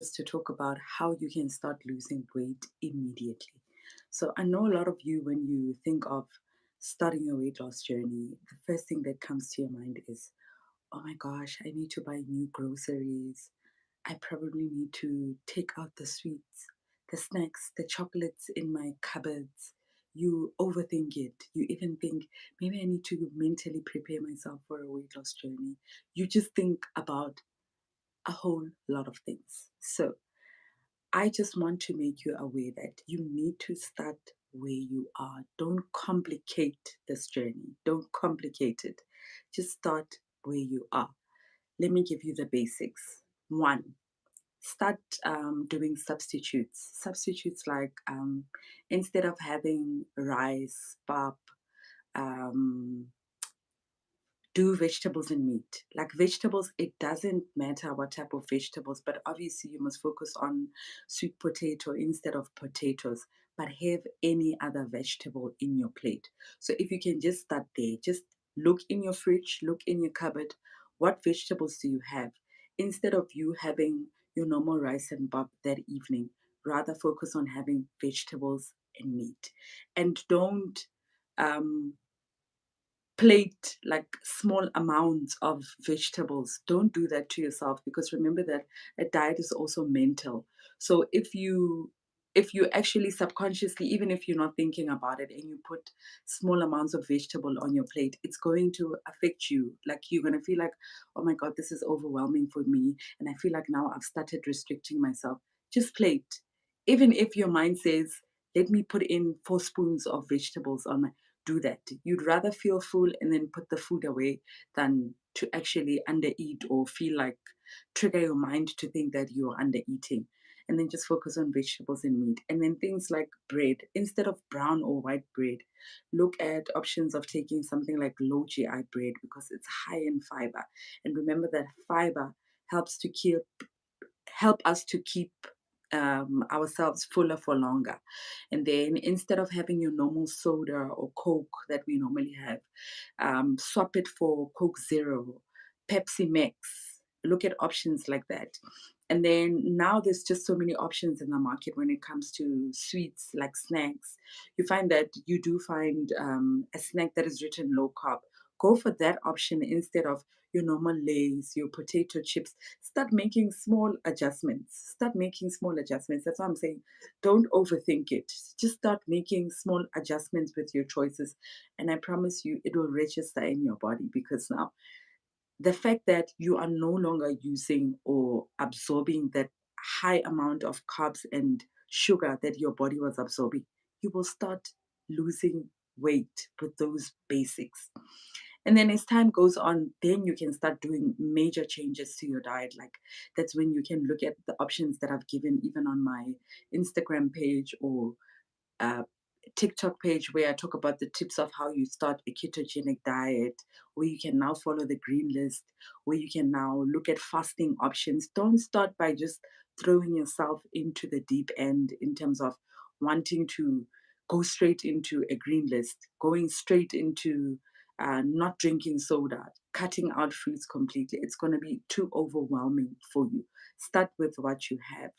is to talk about how you can start losing weight immediately. So I know a lot of you, when you think of starting a weight loss journey, the first thing that comes to your mind is, oh my gosh, I need to buy new groceries. I probably need to take out the sweets, the snacks, the chocolates in my cupboards. You overthink it. You even think maybe I need to mentally prepare myself for a weight loss journey. You just think about a whole lot of things. So I just want to make you aware that you need to start where you are. Don't complicate this journey. Don't complicate it. Just start where you are. Let me give you the basics. One, start doing substitutes. Substitutes like instead of having rice, pap, um, do vegetables and meat. Like vegetables, it doesn't matter what type of vegetables, but obviously you must focus on sweet potato instead of potatoes, but have any other vegetable in your plate. So if you can just start there, just look in your fridge, look in your cupboard, what vegetables do you have? Instead of you having your normal rice and pap that evening, rather focus on having vegetables and meat. And don't um, plate like small amounts of vegetables. Don't do that to yourself, because remember that a diet is also mental. So if you actually subconsciously, even if you're not thinking about it, and you put small amounts of vegetable on your plate, it's going to affect you. Like you're going to feel like, oh my god, this is overwhelming for me, and I feel like now I've started restricting myself. Just plate. Even if your mind says, let me put in 4 spoons of vegetables on my, do that. You'd rather feel full and then put the food away than to actually undereat or feel like trigger your mind to think that you're undereating. And then just focus on vegetables and meat. And then things like bread, instead of brown or white bread, look at options of taking something like low GI bread, because it's high in fiber. And remember that fiber helps to help us to keep ourselves fuller for longer. And then instead of having your normal soda or Coke that we normally have, swap it for Coke Zero, Pepsi Max. Look at options like that. And then now there's just so many options in the market when it comes to sweets like snacks. You find that you do find a snack that is written low carb. Go for that option instead of your normal lays, your potato chips. Start making small adjustments. Start making small adjustments. That's what I'm saying. Don't overthink it. Just start making small adjustments with your choices. And I promise you, it will register in your body, because now the fact that you are no longer using or absorbing that high amount of carbs and sugar that your body was absorbing, you will start losing weight with those basics. And then as time goes on, then you can start doing major changes to your diet. Like that's when you can look at the options that I've given, even on my Instagram page or uh, TikTok page, where I talk about the tips of how you start a ketogenic diet, where you can now follow the green list, where you can now look at fasting options. Don't start by just throwing yourself into the deep end in terms of wanting to go straight into a green list, going straight into not drinking soda, cutting out fruits completely. It's going to be too overwhelming for you. Start with what you have.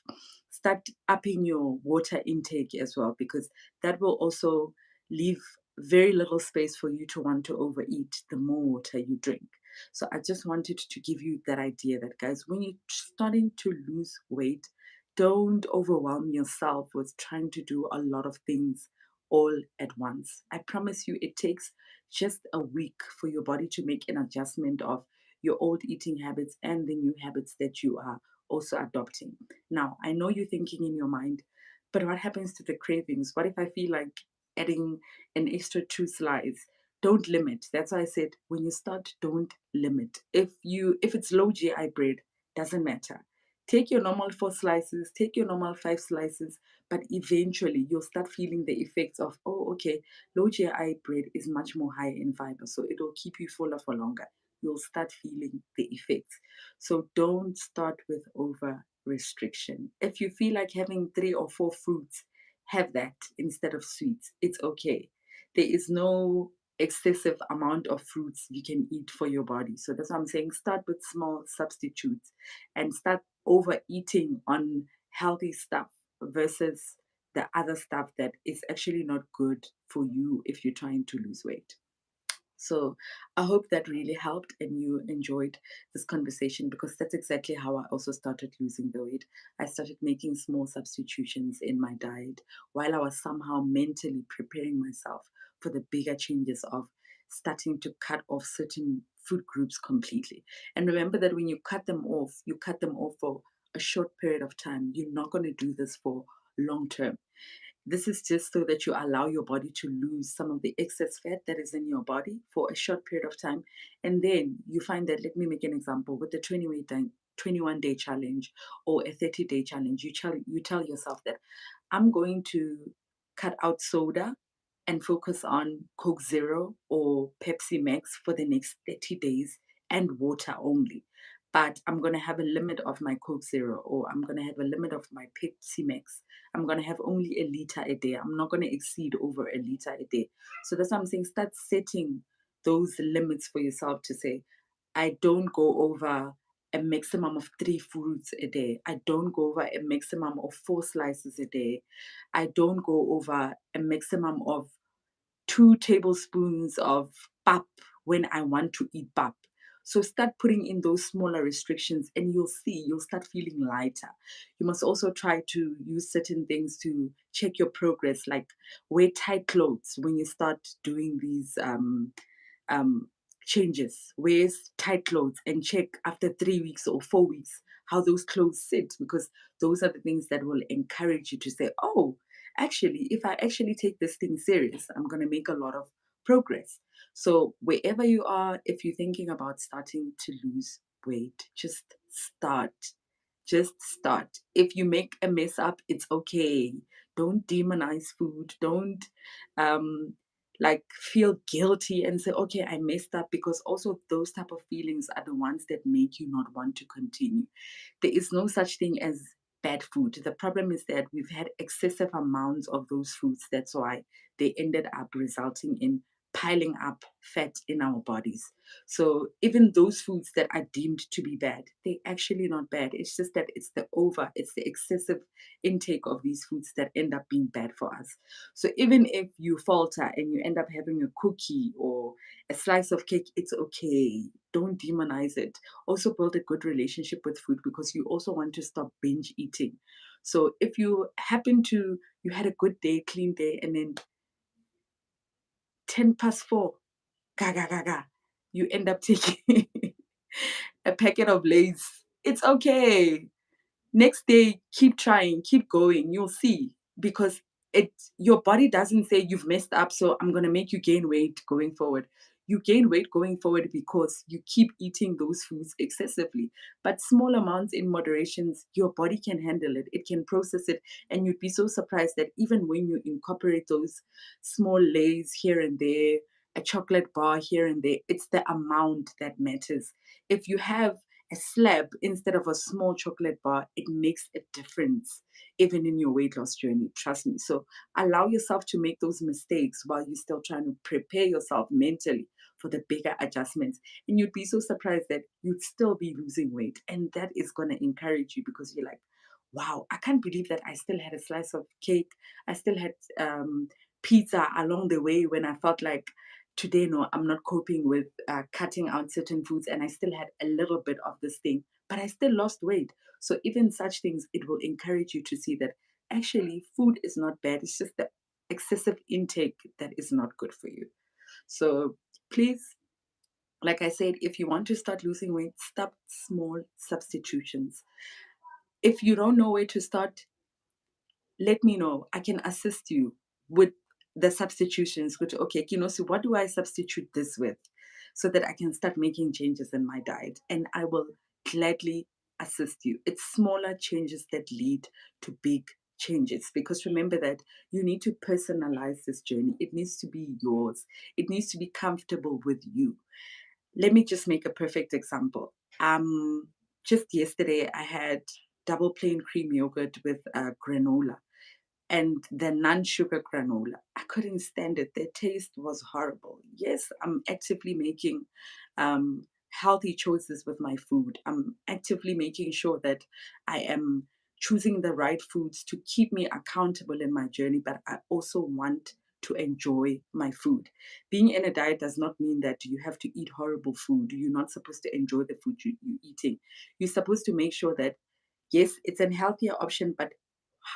Start upping your water intake as well, because that will also leave very little space for you to want to overeat the more water you drink. So I just wanted to give you that idea that, guys, when you're starting to lose weight, don't overwhelm yourself with trying to do a lot of things all at once. I promise you, it takes just a week for your body to make an adjustment of your old eating habits and the new habits that you are also adopting. Now, I know you're thinking in your mind, but what happens to the cravings? What if I feel like adding an extra 2 slices? Don't limit. That's why I said when you start, don't limit. If it's low GI bread, doesn't matter. Take your normal 4 slices, take your normal 5 slices, but eventually you'll start feeling the effects of, oh, okay, low GI bread is much more high in fiber, so it'll keep you fuller for longer. You'll start feeling the effects. So don't start with over restriction. If you feel like having 3 or 4 fruits, have that instead of sweets. It's okay. There is no excessive amount of fruits you can eat for your body. So that's what I'm saying. Start with small substitutes and start overeating on healthy stuff versus the other stuff that is actually not good for you if you're trying to lose weight. So I hope that really helped and you enjoyed this conversation, because that's exactly how I also started losing the weight. I started making small substitutions in my diet while I was somehow mentally preparing myself for the bigger changes of starting to cut off certain food groups completely. And remember that when you cut them off for a short period of time. You're not going to do this for long term. This is just so that you allow your body to lose some of the excess fat that is in your body for a short period of time. And then you find that, let me make an example with the 21-day challenge or a 30-day challenge. You tell yourself that I'm going to cut out soda and focus on Coke Zero or Pepsi Max for the next 30 days and water only. But I'm going to have a limit of my Coke Zero, or I'm going to have a limit of my Pepsi Max. I'm going to have only a liter a day. I'm not going to exceed over a liter a day. So that's what I'm saying. Start setting those limits for yourself to say, I don't go over a maximum of 3 fruits a day. I don't go over a maximum of 4 slices a day. I don't go over a maximum of 2 tablespoons of pap when I want to eat pap. So start putting in those smaller restrictions and you'll start feeling lighter. You must also try to use certain things to check your progress, like wear tight clothes when you start doing these um, changes. Wear tight clothes and check after 3 weeks or 4 weeks how those clothes sit, because those are the things that will encourage you to say, oh, actually, if I actually take this thing serious, I'm going to make a lot of progress. So, wherever you are, if you're thinking about starting to lose weight, just start. Just start. If you make a mess up, it's okay. Don't demonize food. Don't um, like feel guilty and say, okay, I messed up, because also those type of feelings are the ones that make you not want to continue. There is no such thing as bad food. The problem is that we've had excessive amounts of those foods. That's why they ended up resulting in piling up fat in our bodies. So even those foods that are deemed to be bad, they're actually not bad. It's just that it's the excessive intake of these foods that end up being bad for us. So even if you falter and you end up having a cookie or a slice of cake, it's okay. Don't demonize it. Also build a good relationship with food, because you also want to stop binge eating. So if you had a good day, clean day, and then 10 past 4, ga ga ga ga, you end up taking a packet of Lays. It's okay. Next day, keep trying, keep going. You'll see, because your body doesn't say you've messed up, so I'm gonna make you gain weight going forward. You gain weight going forward because you keep eating those foods excessively. But small amounts in moderations, your body can handle it. It can process it, and you'd be so surprised that even when you incorporate those small Lays here and there, a chocolate bar here and there, it's the amount that matters. If you have a slab instead of a small chocolate bar, it makes a difference even in your weight loss journey. Trust me. So allow yourself to make those mistakes while you're still trying to prepare yourself mentally for the bigger adjustments. And you'd be so surprised that you'd still be losing weight. And that is going to encourage you, because you're like, wow, I can't believe that I still had a slice of cake. I still had pizza along the way when I felt like today, no, I'm not coping with cutting out certain foods, and I still had a little bit of this thing, but I still lost weight. So even such things, it will encourage you to see that actually food is not bad. It's just the excessive intake that is not good for you. So please, like I said, if you want to start losing weight, start small substitutions. If you don't know where to start, let me know. I can assist you with the substitutions. With okay, so what do I substitute this with, so that I can start making changes in my diet, and I will gladly assist you. It's smaller changes that lead to big changes, because remember that you need to personalize this journey. It needs to be yours. It needs to be comfortable with you. Let me just make a perfect example. Just yesterday I had double plain cream yogurt with granola, and the non-sugar granola. I couldn't stand it. The taste was horrible. Yes, I'm actively making healthy choices with my food. I'm actively making sure that I am choosing the right foods to keep me accountable in my journey, but I also want to enjoy my food. Being in a diet does not mean that you have to eat horrible food. You're not supposed to enjoy the food you're eating. You're supposed to make sure that, yes, it's a healthier option, but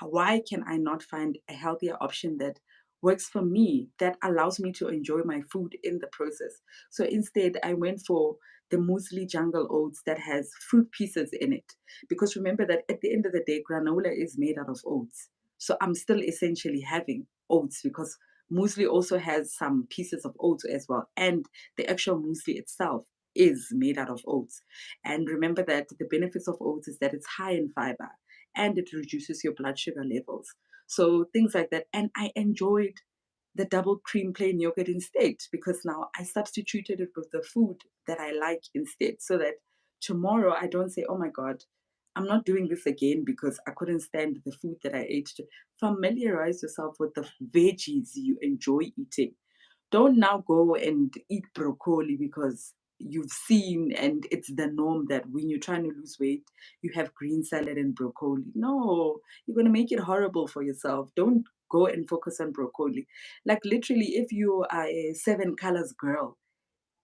why can I not find a healthier option that works for me, that allows me to enjoy my food in the process? So instead, I went for the muesli jungle oats that has fruit pieces in it. Because remember that at the end of the day, granola is made out of oats. So I'm still essentially having oats because muesli also has some pieces of oats as well. And the actual muesli itself is made out of oats. And remember that the benefits of oats is that it's high in fiber and it reduces your blood sugar levels. So things like that. And I enjoyed the double cream plain yogurt instead because now I substituted it with the food that I like instead so that tomorrow I don't say, oh my God, I'm not doing this again because I couldn't stand the food that I ate. Familiarize yourself with the veggies you enjoy eating. Don't now go and eat broccoli because you've seen and it's the norm that when you're trying to lose weight, you have green salad and broccoli. No, you're going to make it horrible for yourself. Don't go and focus on broccoli. Like, literally, if you are a seven colors girl,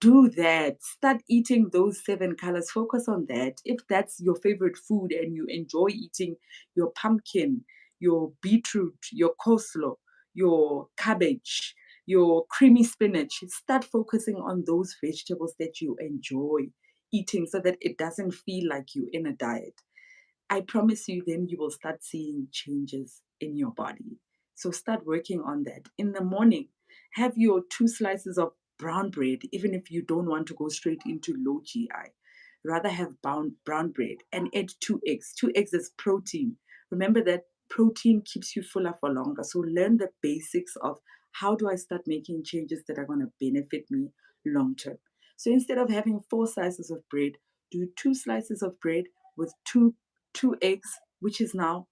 do that. Start eating those seven colors. Focus on that. If that's your favorite food and you enjoy eating your pumpkin, your beetroot, your coleslaw, your cabbage, your creamy spinach, start focusing on those vegetables that you enjoy eating so that it doesn't feel like you're in a diet. I promise you, then you will start seeing changes in your body. So start working on that. In the morning, have your two slices of brown bread, even if you don't want to go straight into low GI. Rather have brown bread and add two eggs. Two eggs is protein. Remember that protein keeps you fuller for longer. So learn the basics of how do I start making changes that are going to benefit me long term. So instead of having four slices of bread, do two slices of bread with two eggs, which is now,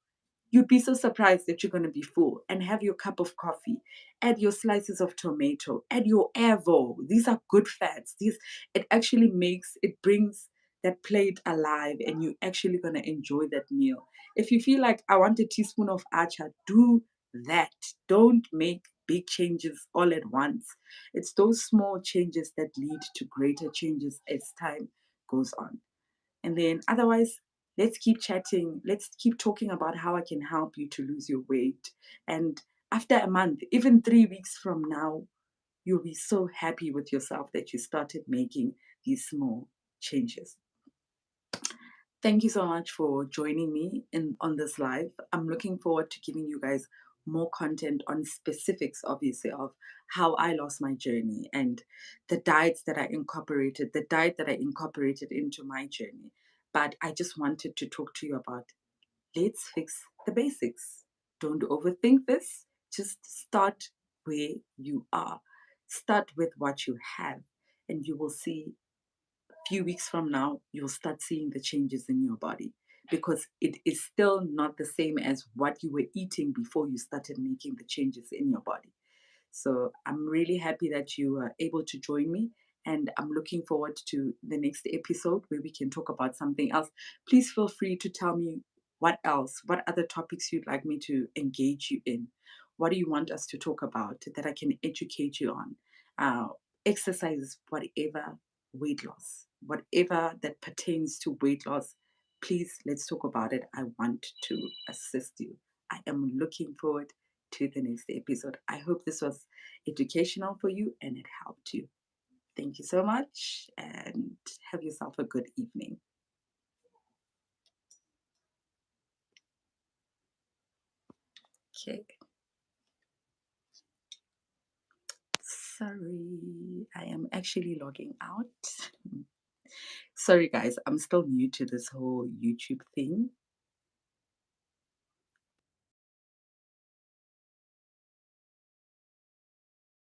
you'd be so surprised that you're going to be full, and have your cup of coffee, add your slices of tomato, add your avo. These are good fats. These, it actually makes, it brings that plate alive and you're actually going to enjoy that meal. If you feel like I want a teaspoon of acha, do that. Don't make big changes all at once. It's those small changes that lead to greater changes as time goes on. And then otherwise, let's keep chatting. Let's keep talking about how I can help you to lose your weight. And after a month, even 3 weeks from now, you'll be so happy with yourself that you started making these small changes. Thank you so much for joining me in on this live. I'm looking forward to giving you guys more content on specifics, obviously, of how I lost my journey and the diets that I incorporated, the diet that I incorporated into my journey. But I just wanted to talk to you about, let's fix the basics. Don't overthink this. Just start where you are. Start with what you have, and you will see few weeks from now, you'll start seeing the changes in your body because it is still not the same as what you were eating before you started making the changes in your body. So I'm really happy that you are able to join me. And I'm looking forward to the next episode where we can talk about something else. Please feel free to tell me what else, what other topics you'd like me to engage you in. What do you want us to talk about that I can educate you on? Uh, Exercise, whatever, weight loss, whatever that pertains to weight loss. Please, let's talk about it. I want to assist you. I am looking forward to the next episode. I hope this was educational for you and it helped you. Thank you so much and have yourself a good evening. Okay. Sorry, I am actually logging out. Sorry, guys, I'm still new to this whole YouTube thing.